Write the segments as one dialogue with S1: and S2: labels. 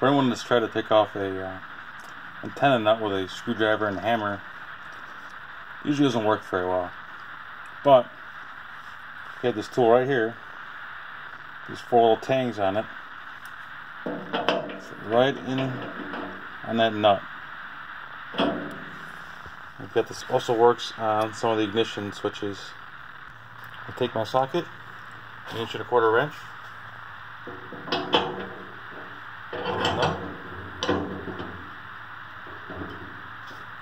S1: For anyone that's tried to take off a antenna nut with a screwdriver and hammer, usually doesn't work very well. But you have this tool right here, these 4 little tangs on it, right in on that nut. I've got this, also works on some of the ignition switches. I take my socket, 1.25 inch, nut,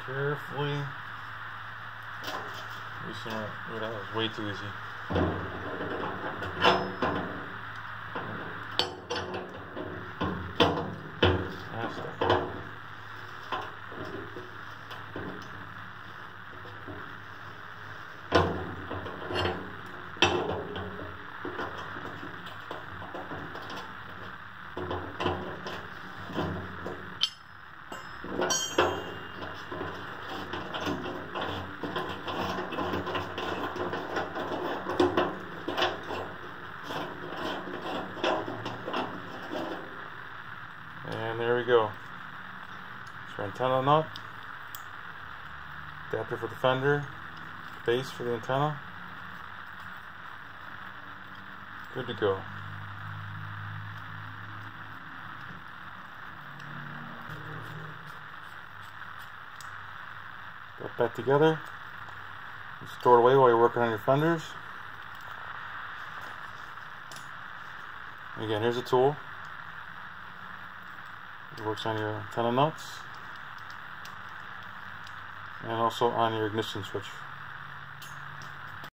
S1: carefully loosen it. Oh, that was way too easy. And there we go. It's your antenna nut, adapter for the fender, base for the antenna. Good to go. Got that together. You store it away while you're working on your fenders. Again, here's a tool. It works on your antenna nuts and also on your ignition switch.